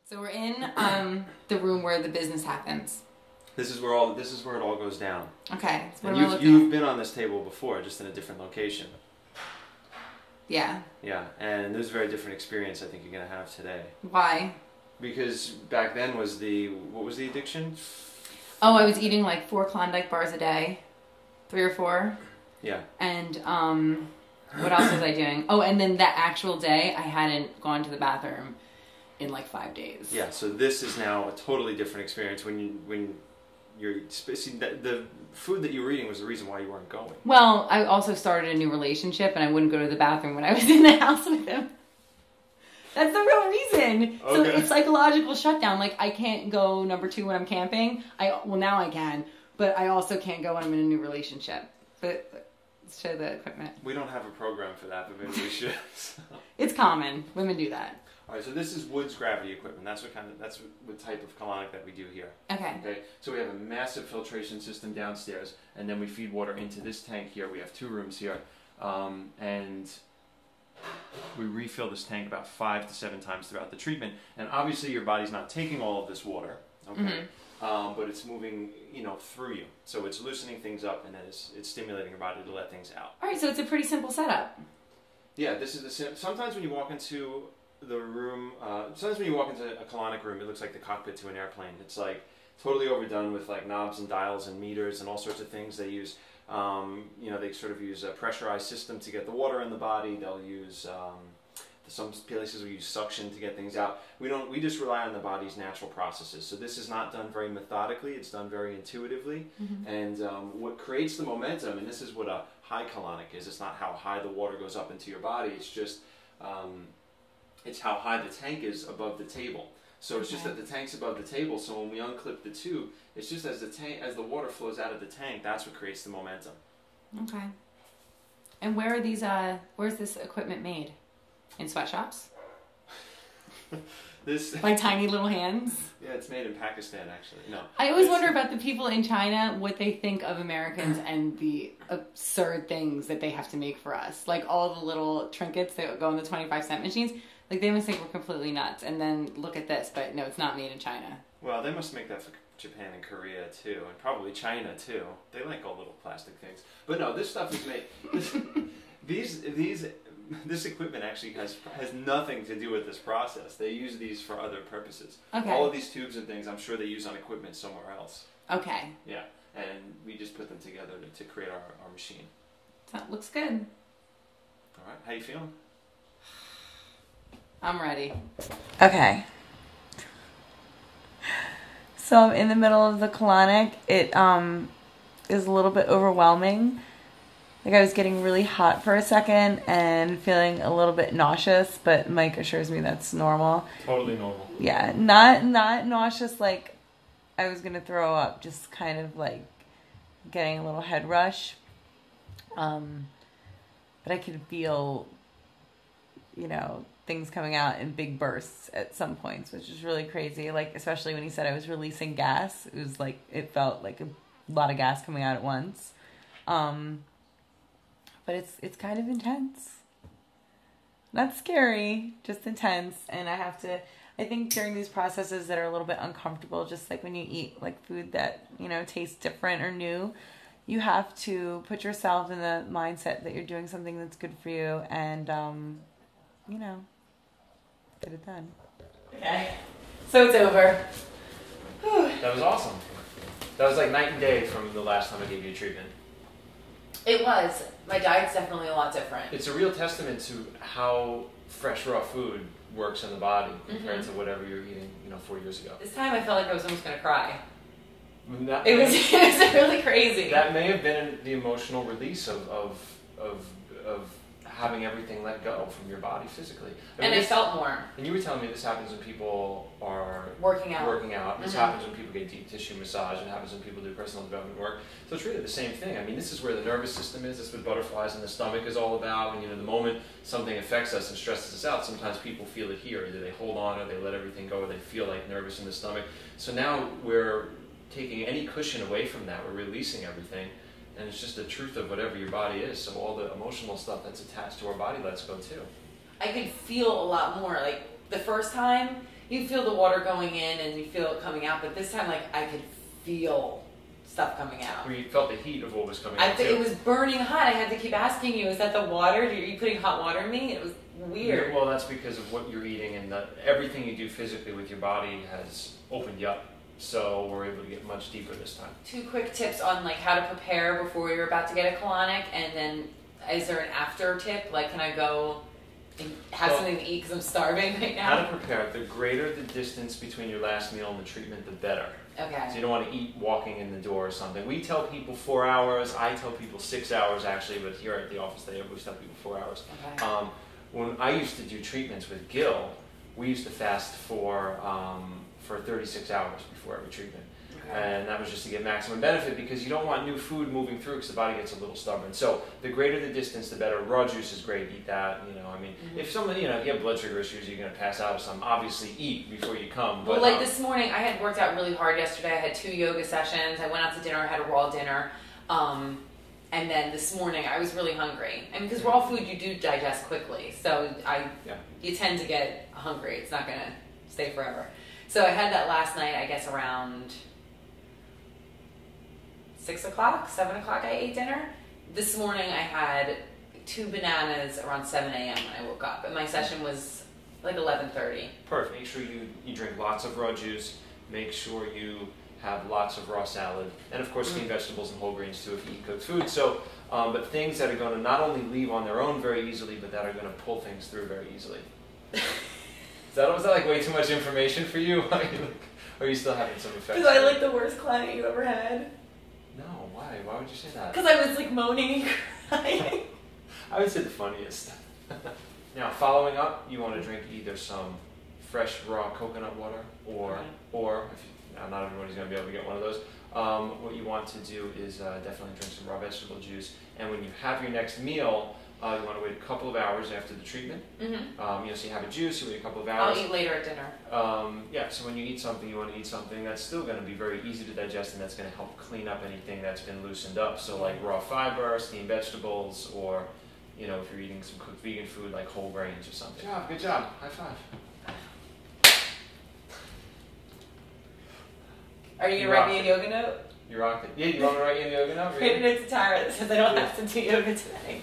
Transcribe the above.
So we're in the room where the business happens. This is where it all goes down. Okay. So and you've been on this table before, just in a different location. Yeah. Yeah, and there's a very different experience I think you're gonna have today. Why? Because back then what was the addiction? Oh, I was eating like 4 Klondike bars a day, 3 or 4. Yeah. And what else was I doing? Oh, and then that actual day, I hadn't gone to the bathroom in like 5 days. Yeah. So this is now a totally different experience when you're see, the food that you were eating was the reason why you weren't going. Well, I also started a new relationship, and I wouldn't go to the bathroom when I was in the house with him. That's the real reason. Okay. So it's psychological shutdown. Like, I can't go number 2 when I'm camping. Well, now I can, but I also can't go when I'm in a new relationship. But let's show the equipment. We don't have a program for that, but maybe we should. It's common. Women do that. All right, so this is Wood's gravity equipment. That's what type of colonic that we do here. Okay. Okay. So we have a massive filtration system downstairs, and then we feed water into this tank here. We have 2 rooms here, and we refill this tank about 5 to 7 times throughout the treatment. And obviously, your body's not taking all of this water, okay? But it's moving, through you. So it's loosening things up, and then it's stimulating your body to let things out. All right. So it's a pretty simple setup. Yeah. This is sometimes when you walk into the room, sometimes when you walk into a colonic room, it looks like the cockpit to an airplane. It's like totally overdone with like knobs and dials and meters and all sorts of things. They use, they sort of use a pressurized system to get the water in the body. They'll use, some places will use suction to get things out. We just rely on the body's natural processes. So this is not done very methodically. It's done very intuitively. And what creates the momentum, and this is what a high colonic is. It's not how high the water goes up into your body. It's just, it's how high the tank is above the table. So it's just that the tank's above the table, so when we unclip the tube, it's just as the water flows out of the tank, that's what creates the momentum. Okay. And where are these, where's this equipment made? In sweatshops? Like tiny little hands? Yeah, it's made in Pakistan, actually. No. I always wonder about the people in China, what they think of Americans and the absurd things that they have to make for us. Like all the little trinkets that go in the 25-cent machines. Like, they must think we're completely nuts. And then look at this, but no, it's not made in China. Well, they must make that for Japan and Korea, too. And probably China, too. They like all little plastic things. But no, this stuff is made... This equipment actually has nothing to do with this process. They use these for other purposes. Okay. All of these tubes and things, I'm sure they use on equipment somewhere else. Okay. Yeah. And we just put them together to create our machine. That looks good. All right. How you feeling? I'm ready. Okay. So I'm in the middle of the colonic. It is a little bit overwhelming. Like, I was getting really hot for a second and feeling a little bit nauseous, but Mike assures me that's normal. Totally normal. Yeah, not nauseous like I was gonna throw up, just kind of like getting a little head rush. But I could feel, things coming out in big bursts at some points, which is really crazy. Like, especially when he said I was releasing gas, it was like, it felt like a lot of gas coming out at once. But it's kind of intense. Not scary, just intense. And I think during these processes that are a little bit uncomfortable, just like when you eat like food that, tastes different or new, you have to put yourself in the mindset that you're doing something that's good for you and, get it done. Okay. So it's over. That was awesome. That was like night and day from the last time I gave you treatment. It was. My diet's definitely a lot different. It's a real testament to how fresh raw food works in the body compared to whatever you were eating, 4 years ago. This time I felt like I was almost going to cry. It was really crazy. That may have been the emotional release of having everything let go from your body physically. I felt more. And you were telling me this happens when people are working out. This happens when people get deep tissue massage. It happens when people do personal development work. So it's really the same thing. I mean, this is where the nervous system is. This is what butterflies in the stomach is all about. And the moment something affects us and stresses us out, sometimes people feel it here. Either they hold on or they let everything go, or they feel like nervous in the stomach. So now we're taking any cushion away from that. We're releasing everything. And it's just the truth of whatever your body is. So all the emotional stuff that's attached to our body lets go too. I could feel a lot more. Like the first time, you feel the water going in and you feel it coming out, but this time, like, I could feel stuff coming out. Where you felt the heat of what was coming out. It was burning hot. I had to keep asking you, is that the water? Are you putting hot water in me? It was weird. Well, that's because of what you're eating, and everything you do physically with your body has opened you up. So we're able to get much deeper this time. 2 quick tips on like how to prepare before you're about to get a colonic, and then is there an after tip? Like, can I go and have something to eat because I'm starving right now? How to prepare. The greater the distance between your last meal and the treatment, the better. Okay. So you don't want to eat walking in the door or something. We tell people 4 hours. I tell people 6 hours actually, but here at the office they always tell people 4 hours. Okay. When I used to do treatments with Gil, we used to fast for 36 hours before every treatment. Okay. And that was just to get maximum benefit, because you don't want new food moving through because the body gets a little stubborn. So the greater the distance, the better. Raw juice is great. Eat that. I mean, if someone, if you have blood sugar issues, you're going to pass out or something, obviously eat before you come. But, well, like this morning, I had worked out really hard yesterday. I had 2 yoga sessions. I went out to dinner. I had a raw dinner. And then this morning, I was really hungry. And because raw food, you do digest quickly. So you tend to get hungry. It's not going to stay forever. So I had that last night, I guess around 6 o'clock, 7 o'clock I ate dinner. This morning I had 2 bananas around 7 a.m. when I woke up. And my session was like 11:30. Perfect. Make sure you drink lots of raw juice. Make sure you have lots of raw salad. And of course steamed vegetables and whole grains too if you eat cooked food. So, but things that are going to not only leave on their own very easily, but that are going to pull things through very easily. Was that like way too much information for you? Or are you still having some effects? Because I like the worst client you ever had. No, why? Why would you say that? Because I was like moaning and crying. I would say the funniest. Now, following up, you want to drink either some fresh raw coconut water or if not everybody's going to be able to get one of those. What you want to do is definitely drink some raw vegetable juice. And when you have your next meal, you want to wait a couple of hours after the treatment. So you have a juice, you wait a couple of hours. I'll eat later at dinner. So when you eat something, you want to eat something that's still going to be very easy to digest, and that's going to help clean up anything that's been loosened up. So like raw fiber, steamed vegetables, or if you're eating some cooked vegan food like whole grains or something. Good job. High five. Are you going to write me a yoga note? You rocked it. Yeah, you want me to write you a yoga note? Write a note to Tara that says I don't have to do yoga today.